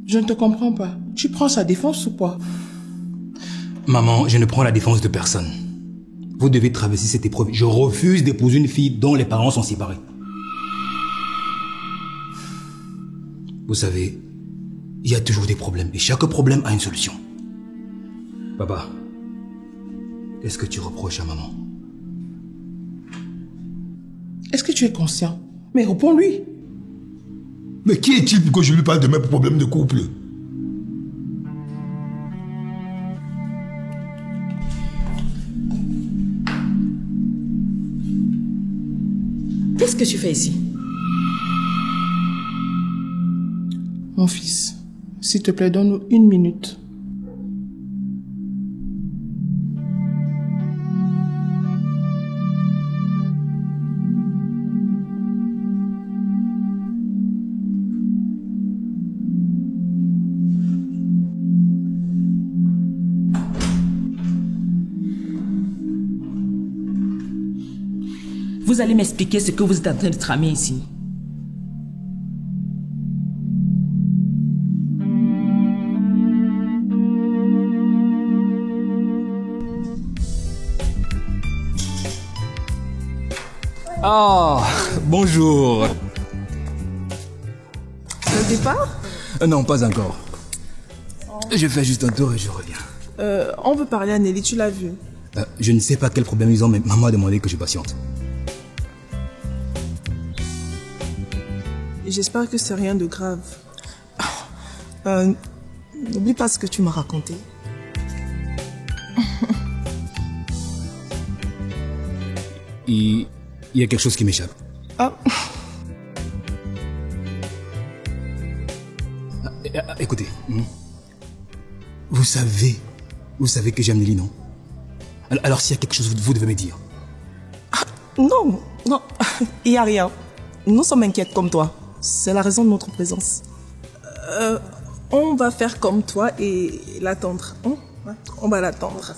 Je ne te comprends pas. Tu prends sa défense ou quoi? Maman, je ne prends la défense de personne. Vous devez traverser cette épreuve. Je refuse d'épouser une fille dont les parents sont séparés. Vous savez, il y a toujours des problèmes et chaque problème a une solution. Papa, qu'est-ce que tu reproches à maman? Est-ce que tu es conscient? Mais réponds-lui. Mais qui est-il pour que je lui parle de mes problèmes de couple? Qu'est-ce que tu fais ici? Mon fils, s'il te plaît, donne-nous 1 minute. Vous allez m'expliquer ce que vous êtes en train de tramer ici. Ah, bonjour. C'est le départ? Non, pas encore. Je fais juste un tour et je reviens. On veut parler à Nelly, tu l'as vu? Je ne sais pas quel problème ils ont, mais maman a demandé que je patiente. J'espère que c'est rien de grave. N'oublie pas ce que tu m'as raconté. Il y a quelque chose qui m'échappe. Ah. Écoutez. Vous savez que j'aime Nelly, non? Alors s'il y a quelque chose, vous devez me dire. Non, il n'y a rien. Nous sommes inquiètes comme toi. C'est la raison de notre présence. On va faire comme toi et l'attendre. On va l'attendre.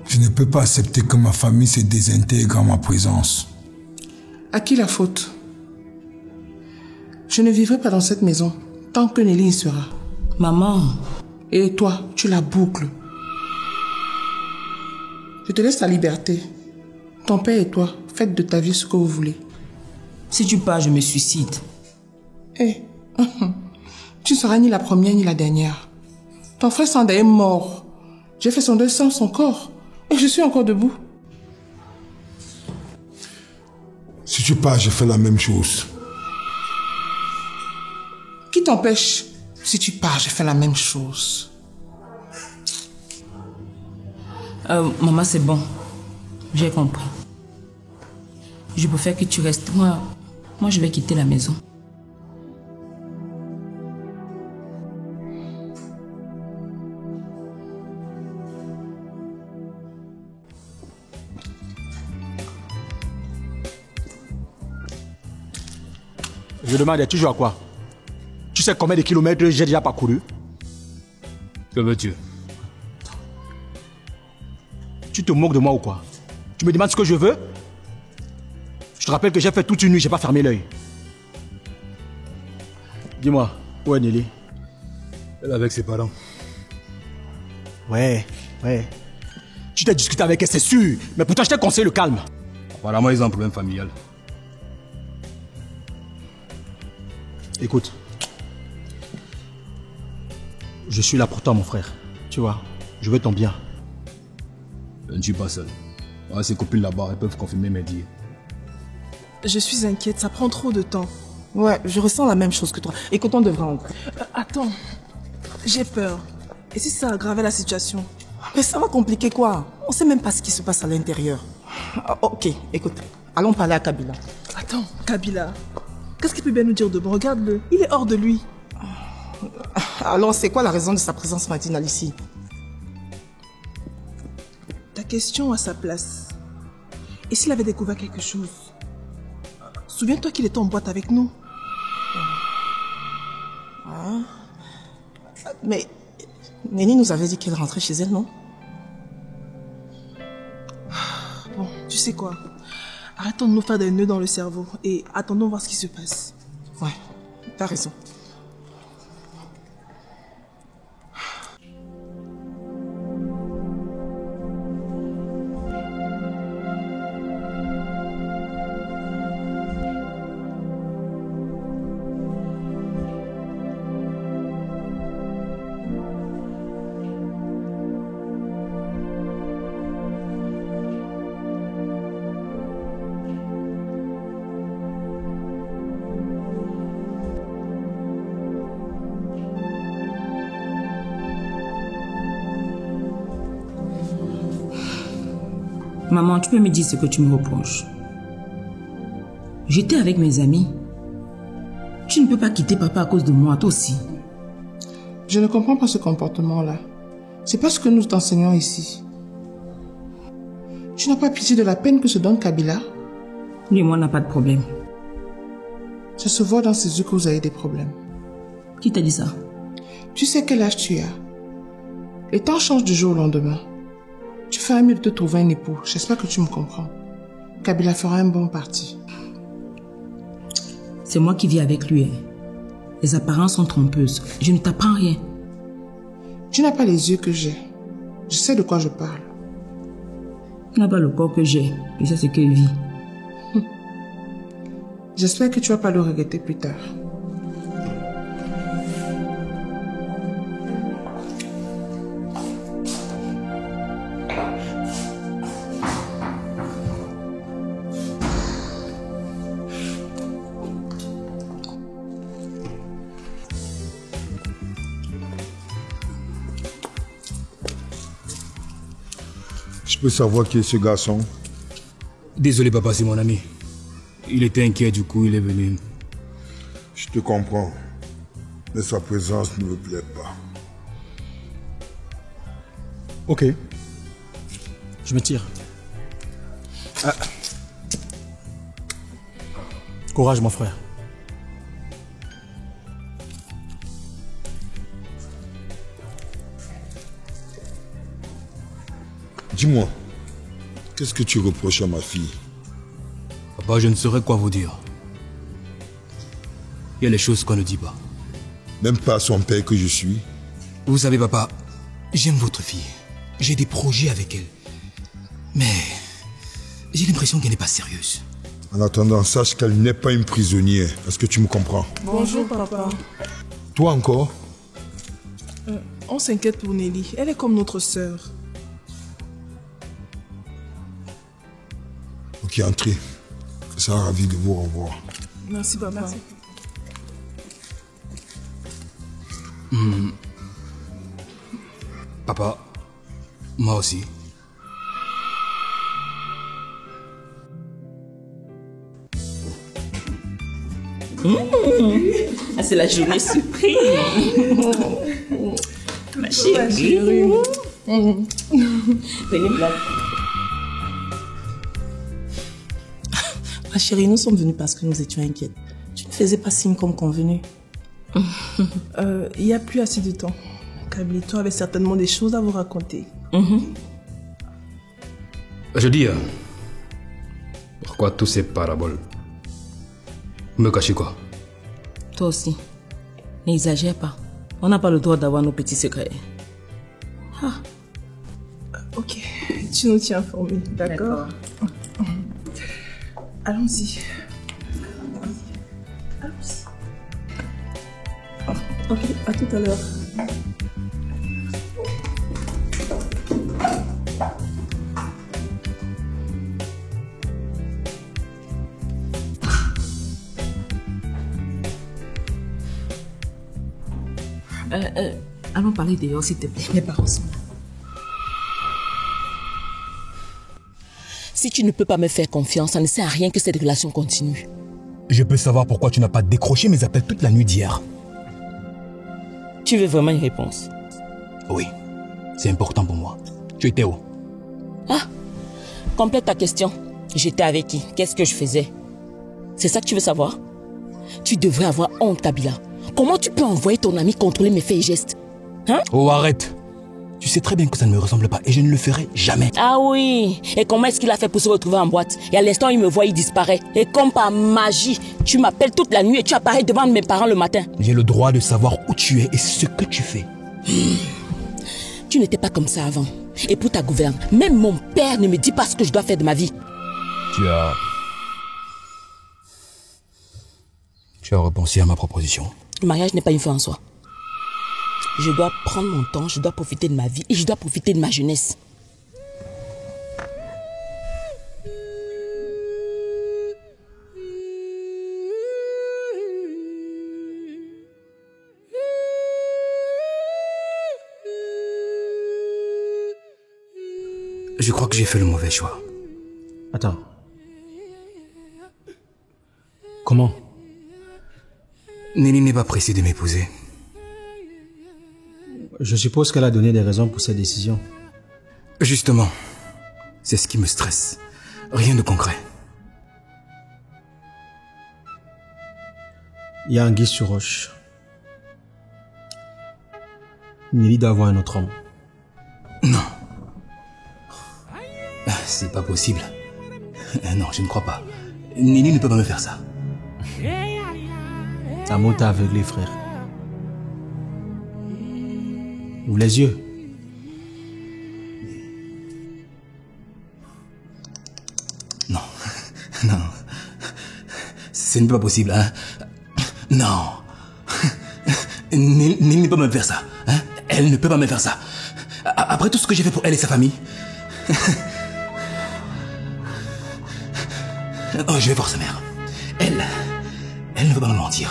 Je ne peux pas accepter que ma famille se désintègre en ma présence. À qui la faute? Je ne vivrai pas dans cette maison tant que Nelly y sera. Maman. Et toi, tu la boucles. Je te laisse la liberté. Ton père et toi, faites de ta vie ce que vous voulez. Si tu pars, je me suicide. Eh, tu ne seras ni la première ni la dernière. Ton frère Sanda est mort. J'ai fait son deuil sans son corps. Et je suis encore debout. Si tu pars, je fais la même chose. Qui t'empêche? Si tu pars, je fais la même chose. Maman, c'est bon. J'ai compris. Je préfère que tu restes. Moi, je vais quitter la maison. Je demande, tu joues à quoi? Tu sais combien de kilomètres j'ai déjà parcouru? Que veux-tu? Tu te moques de moi ou quoi? Tu me demandes ce que je veux? Je te rappelle que j'ai fait toute une nuit, j'ai pas fermé l'œil. Dis-moi, où est Nelly? Elle est avec ses parents. Ouais. Tu t'es discuté avec elle, c'est sûr. Mais pourtant, je t'ai conseillé le calme. Apparemment, ils ont un problème familial. Écoute. Je suis là pour toi, mon frère. Tu vois, je veux ton bien. Je ne suis pas seul. Ces copines là-bas, elles peuvent confirmer mes dires. Je suis inquiète, ça prend trop de temps. Ouais, je ressens la même chose que toi. Écoute, on devrait entrer. Attends, j'ai peur. Et si ça aggravait la situation? Mais ça va compliquer quoi? On sait même pas ce qui se passe à l'intérieur. Ok, écoute, allons parler à Kabila. Attends, Kabila, qu'est-ce qu'il peut bien nous dire de bon? Regarde-le, il est hors de lui. Alors, c'est quoi la raison de sa présence matinale ici? Ta question a sa place. Et s'il avait découvert quelque chose? Souviens-toi qu'il était en boîte avec nous. Ah. Mais Néni nous avait dit qu'elle rentrait chez elle, non? Bon, tu sais quoi? Arrêtons de nous faire des nœuds dans le cerveau et attendons voir ce qui se passe. Ouais, t'as raison. Maman, tu peux me dire ce que tu me reproches? J'étais avec mes amis. Tu ne peux pas quitter papa à cause de moi, toi aussi. Je ne comprends pas ce comportement-là. C'est pas ce que nous t'enseignons ici. Tu n'as pas pitié de la peine que se donne Kabila? Lui et moi, on n'a pas de problème. Ça se voit dans ses yeux que vous avez des problèmes. Qui t'a dit ça? Tu sais quel âge tu as. Les temps changent du jour au lendemain. Tu ferais mieux de te trouver un époux. J'espère que tu me comprends. Kabila fera un bon parti. C'est moi qui vis avec lui. Les apparences sont trompeuses. Je ne t'apprends rien. Tu n'as pas les yeux que j'ai. Je sais de quoi je parle. Tu n'as pas le corps que j'ai. Je sais ce qu'il vit. J'espère que tu vas pas le regretter plus tard. Je peux savoir qui est ce garçon? Désolé papa, c'est mon ami. Il était inquiet, du coup il est venu. Je te comprends. Mais sa présence ne me plaît pas. Ok. Je me tire. Ah. Courage mon frère. Dis-moi, qu'est-ce que tu reproches à ma fille? Papa, je ne saurais quoi vous dire. Il y a les choses qu'on ne dit pas. Même pas à son père que je suis. Vous savez papa, j'aime votre fille. J'ai des projets avec elle. Mais j'ai l'impression qu'elle n'est pas sérieuse. En attendant, sache qu'elle n'est pas une prisonnière. Est-ce que tu me comprends? Bonjour papa. Toi encore? On s'inquiète pour Nelly. Elle est comme notre sœur. Ok, entrez. Je serai ravi de vous revoir. Merci papa. Merci. Papa, moi aussi. Ah, c'est la journée surprise. Ma chérie. Venez là. Ma chérie, nous sommes venus parce que nous étions inquiètes. Tu ne faisais pas signe comme convenu. Il n'y a plus assez de temps. Kabilito avait certainement des choses à vous raconter. Je dis, pourquoi tous ces paraboles? Vous me cachez quoi? Toi aussi. N'exagère pas. On n'a pas le droit d'avoir nos petits secrets. Ah. Ok, tu nous tiens informés, d'accord? Allons-y. Allons-y. Ok, à tout à l'heure. Allons parler dehors, s'il te plaît. Mes parents sont là. Si tu ne peux pas me faire confiance, ça ne sert à rien que cette relation continue. Je peux savoir pourquoi tu n'as pas décroché mes appels toute la nuit d'hier. Tu veux vraiment une réponse? Oui, c'est important pour moi. Tu étais où? Ah, complète ta question. J'étais avec qui? Qu'est-ce que je faisais? C'est ça que tu veux savoir? Tu devrais avoir honte, Kabila. Comment tu peux envoyer ton ami contrôler mes faits et gestes? Hein? Oh, arrête. Tu sais très bien que ça ne me ressemble pas et je ne le ferai jamais. Ah oui. Et comment est-ce qu'il a fait pour se retrouver en boîte? Et à l'instant, il me voit, il disparaît. Et comme par magie, tu m'appelles toute la nuit et tu apparais devant mes parents le matin. J'ai le droit de savoir où tu es et ce que tu fais. Tu n'étais pas comme ça avant. Et pour ta gouverne, même mon père ne me dit pas ce que je dois faire de ma vie. Tu as repensé à ma proposition. Le mariage n'est pas une fin en soi. Je dois prendre mon temps, je dois profiter de ma vie et je dois profiter de ma jeunesse. Je crois que j'ai fait le mauvais choix. Attends. Comment? Nelly n'est pas pressée de m'épouser. Je suppose qu'elle a donné des raisons pour cette décision. Justement, c'est ce qui me stresse. Rien de concret. Il y a anguille sur roche. Nelly doit avoir un autre homme. Non. C'est pas possible. Non, je ne crois pas. Nelly ne peut pas me faire ça. L'amour t'a aveuglé, frère. Ouvre les yeux. Non. Non. Ce n'est pas possible, hein. Non. Nelly ne peut pas me faire ça. Hein? Elle ne peut pas me faire ça. Après tout ce que j'ai fait pour elle et sa famille. Oh, je vais voir sa mère. Elle ne veut pas me mentir.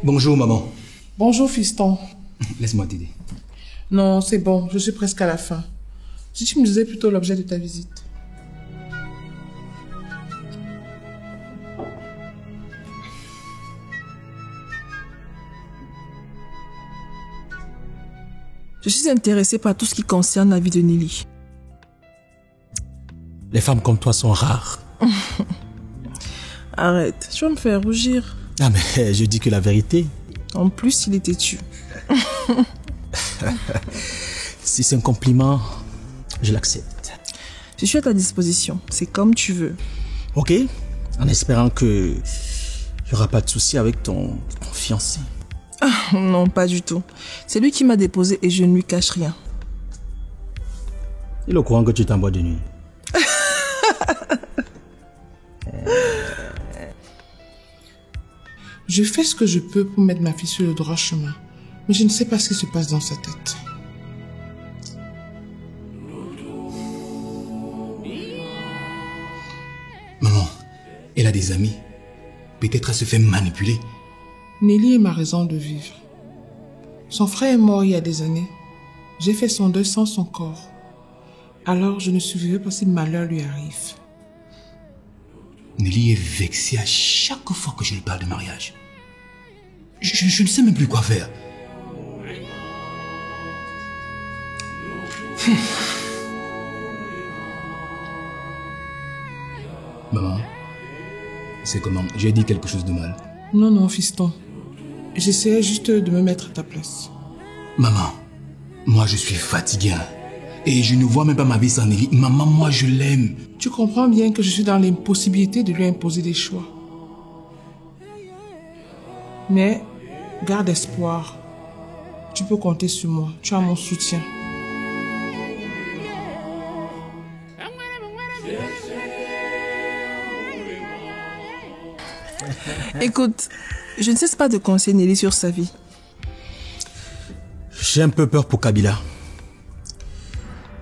Bonjour, maman. Bonjour, fiston. Laisse-moi t'aider. Non, c'est bon, je suis presque à la fin. Si tu me disais plutôt l'objet de ta visite. Je suis intéressée par tout ce qui concerne la vie de Nelly. Les femmes comme toi sont rares. Arrête, tu vas me faire rougir. Ah mais je dis que la vérité. En plus, il est têtu. Si c'est un compliment, je l'accepte. Je suis à ta disposition, c'est comme tu veux. Ok, en espérant que il n'y aura pas de souci avec ton fiancé. Ah, non, pas du tout. C'est lui qui m'a déposé et je ne lui cache rien. Il est au courant que tu es en boîte de nuit. Je fais ce que je peux pour mettre ma fille sur le droit chemin, mais je ne sais pas ce qui se passe dans sa tête. Maman, elle a des amis. Peut-être elle se fait manipuler. Nelly est ma raison de vivre. Son frère est mort il y a des années. J'ai fait son deuil sans son corps. Alors je ne survivrai pas si malheur lui arrive. Nelly est vexée à chaque fois que je lui parle de mariage. Je ne sais même plus quoi faire. Maman, c'est comment? J'ai dit quelque chose de mal. Non, non, fiston. J'essayais juste de me mettre à ta place. Maman, moi je suis fatigué. Et je ne vois même pas ma vie sans Nelly. Maman, moi je l'aime. Tu comprends bien que je suis dans l'impossibilité de lui imposer des choix. Mais, garde espoir. Tu peux compter sur moi. Tu as mon soutien. Écoute, je ne cesse pas de conseiller Nelly sur sa vie. J'ai un peu peur pour Kabila.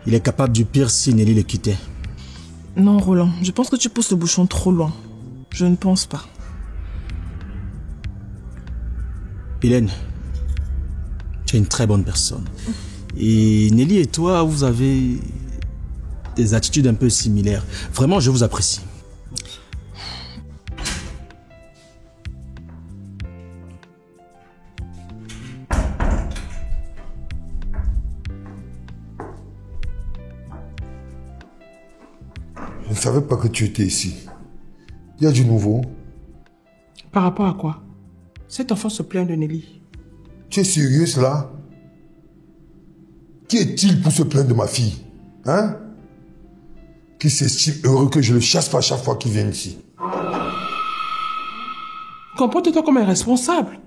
Il est capable du pire si Nelly le quittait. Non, Roland, je pense que tu pousses le bouchon trop loin. Je ne pense pas. Hélène, tu es une très bonne personne. Et Nelly et toi, vous avez des attitudes un peu similaires. Vraiment, je vous apprécie. Je ne savais pas que tu étais ici. Il y a du nouveau. Par rapport à quoi? Cet enfant se plaint de Nelly. Tu es sérieuse là? Qui est-il pour se plaindre de ma fille? Hein? Qui s'estime heureux que je le chasse pas à chaque fois qu'il vient ici? Comporte-toi comme un responsable.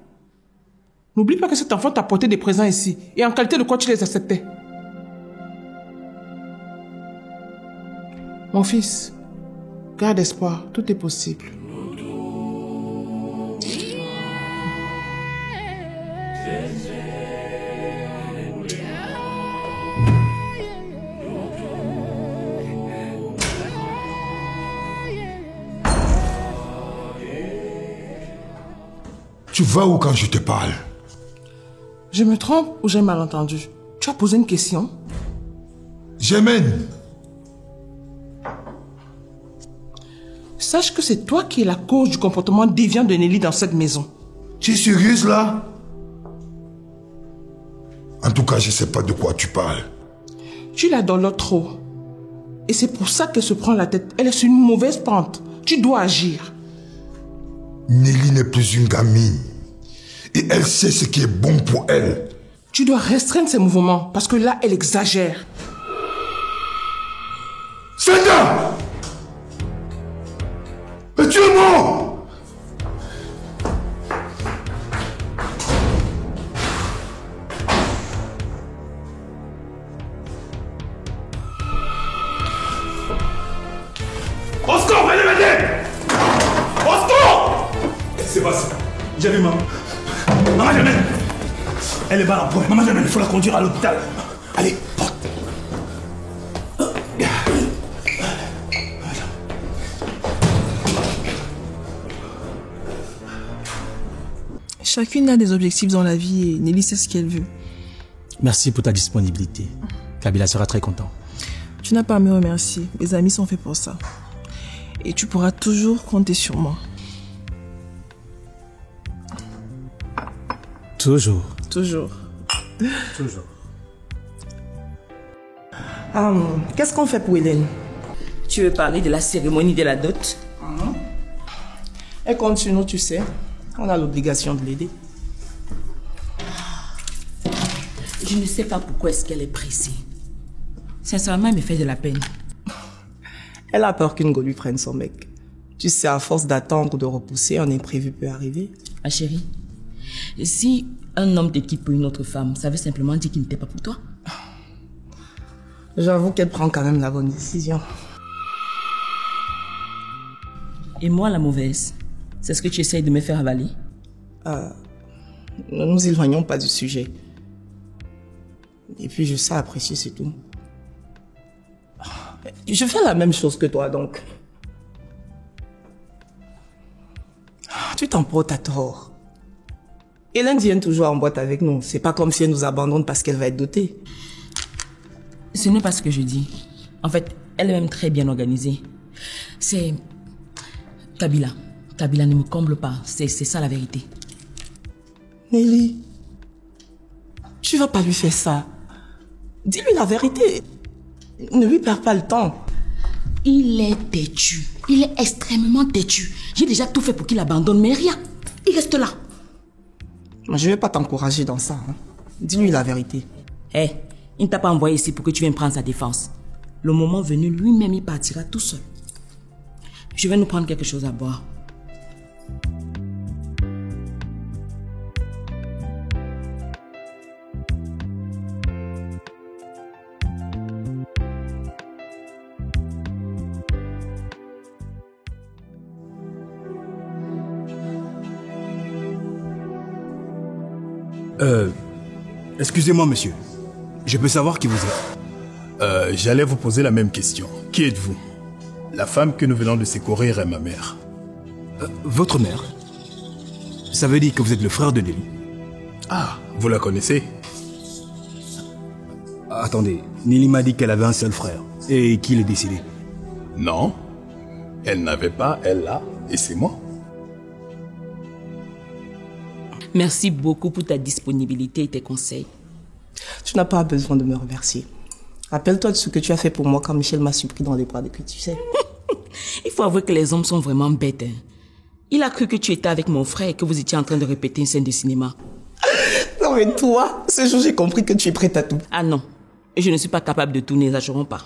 N'oublie pas que cet enfant t'a apporté des présents ici. Et en qualité de quoi tu les acceptais? Mon fils, garde espoir, tout est possible. Tu vas où quand je te parle? Je me trompe ou j'ai mal entendu? Tu as posé une question? J'emmène. Sache que c'est toi qui es la cause du comportement déviant de Nelly dans cette maison. Tu es sérieuse là? En tout cas, je ne sais pas de quoi tu parles. Tu l'adores trop. Et c'est pour ça qu'elle se prend la tête. Elle est sur une mauvaise pente. Tu dois agir. Nelly n'est plus une gamine. Et elle sait ce qui est bon pour elle. Tu dois restreindre ses mouvements parce que là, elle exagère. Senda! Mais tu es mort! Oscar, venez m'aider! Oscar! Qu'est-ce qui s'est passé? J'ai vu maman. Maman Germaine! Elle est mal en point. Maman Germaine, il faut la conduire à l'hôpital. Allez, porte. Chacune a des objectifs dans la vie et Nelly sait ce qu'elle veut. Merci pour ta disponibilité. Kabila sera très content. Tu n'as pas à me remercier. Mes amis sont faits pour ça. Et tu pourras toujours compter sur moi. Toujours. Toujours. Toujours. Qu'est-ce qu'on fait pour Hélène? Tu veux parler de la cérémonie de la dot? Elle compte sur nous, tu sais. On a l'obligation de l'aider. Je ne sais pas pourquoi est-ce qu'elle est pressée. Sincèrement, elle me fait de la peine. Elle a peur qu'une go lui prenne son mec. Tu sais, à force d'attendre ou de repousser, un imprévu peut arriver. Ma chérie, si un homme te quitte pour une autre femme, ça veut simplement dire qu'il n'était pas pour toi. J'avoue qu'elle prend quand même la bonne décision. Et moi, la mauvaise, c'est ce que tu essayes de me faire avaler? Ne nous éloignons pas du sujet. Et puis je sais apprécier, c'est tout. Je fais la même chose que toi, donc. Tu t'emportes à tort. Hélène vient toujours en boîte avec nous. C'est pas comme si elle nous abandonne parce qu'elle va être dotée. Ce n'est pas ce que je dis. En fait, elle est même très bien organisée. C'est... Kabila. Kabila ne me comble pas. C'est ça la vérité. Nelly, tu vas pas lui faire ça. Dis-lui la vérité. Ne lui perds pas le temps. Il est têtu. Il est extrêmement têtu. J'ai déjà tout fait pour qu'il abandonne, mais rien. Il reste là. Je vais pas t'encourager dans ça. Dis-lui la vérité. Hé, il ne t'a pas envoyé ici pour que tu viennes prendre sa défense. Le moment venu, lui-même, il partira tout seul. Je vais nous prendre quelque chose à boire. Excusez-moi, monsieur. Je peux savoir qui vous êtes? J'allais vous poser la même question. Qui êtes-vous? La femme que nous venons de secourir est ma mère. Votre mère? Ça veut dire que vous êtes le frère de Nelly? Ah, vous la connaissez? Attendez, Nelly m'a dit qu'elle avait un seul frère. Et qu'il est décédé. Non. Elle n'avait pas, elle l'a, et c'est moi. Merci beaucoup pour ta disponibilité et tes conseils. Tu n'as pas besoin de me remercier. Rappelle-toi de ce que tu as fait pour moi quand Michel m'a surpris dans les bras de qui tu sais. Il faut avouer que les hommes sont vraiment bêtes. Hein. Il a cru que tu étais avec mon frère et que vous étiez en train de répéter une scène de cinéma. Non mais toi, ce jour j'ai compris que tu es prête à tout. Ah non, je ne suis pas capable de tout, n'exagérons pas.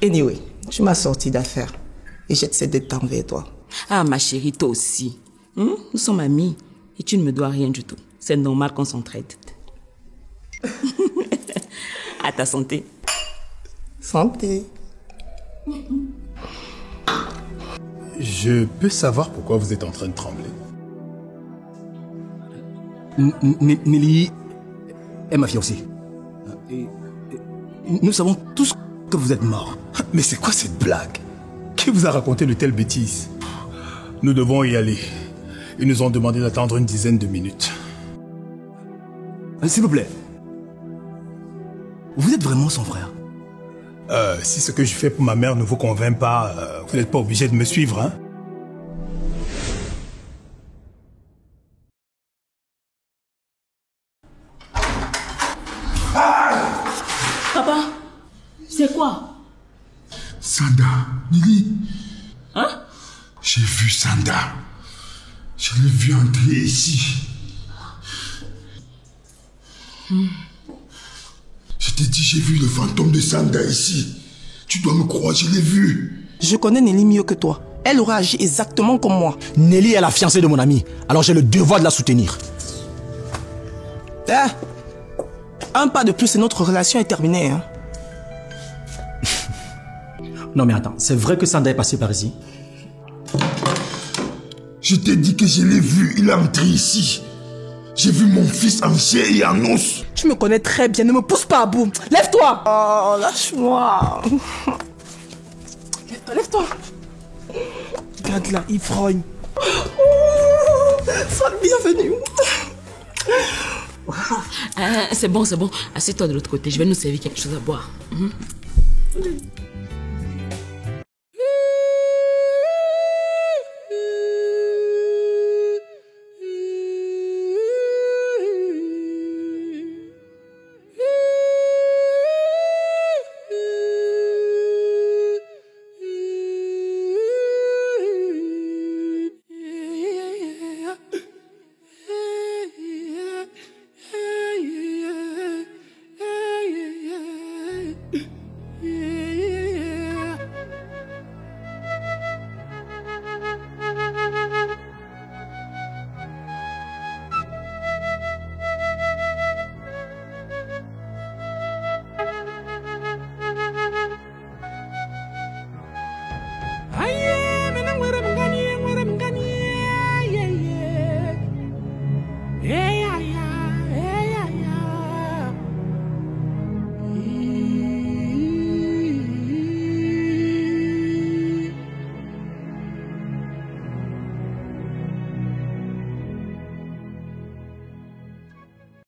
Anyway, tu m'as sorti d'affaires et j'essaie d'être envers toi. Ah ma chérie, toi aussi. Nous sommes amis et tu ne me dois rien du tout. C'est normal qu'on s'entraide. À ta santé. Santé. Je peux savoir pourquoi vous êtes en train de trembler? Nelly est ma fiancée. Et nous savons tous que vous êtes mort. Mais c'est quoi cette blague? Qui vous a raconté de telles bêtises? Nous devons y aller. Ils nous ont demandé d'attendre une dizaine de minutes. S'il vous plaît. Vous êtes vraiment son frère? Si ce que je fais pour ma mère ne vous convainc pas, vous n'êtes pas obligé de me suivre, hein? Papa, c'est quoi? Sanda, Nelly. Hein? J'ai vu Sanda. Je l'ai vu entrer ici. Je t'ai dit, j'ai vu le fantôme de Sanda ici. Tu dois me croire, je l'ai vu. Je connais Nelly mieux que toi. Elle aurait agi exactement comme moi. Nelly est la fiancée de mon ami, alors j'ai le devoir de la soutenir. Un pas de plus et notre relation est terminée. Hein. Non mais attends, c'est vrai que Sanda est passé par ici? Je t'ai dit que je l'ai vu, il est entré ici. J'ai vu mon fils en chair et en os. Tu me connais très bien, ne me pousse pas à bout. Lève-toi. Oh, lâche-moi. Lève-toi. Regarde là, ivrogne. Sois le bienvenu. C'est bon. Assieds-toi de l'autre côté. Je vais nous servir quelque chose à boire.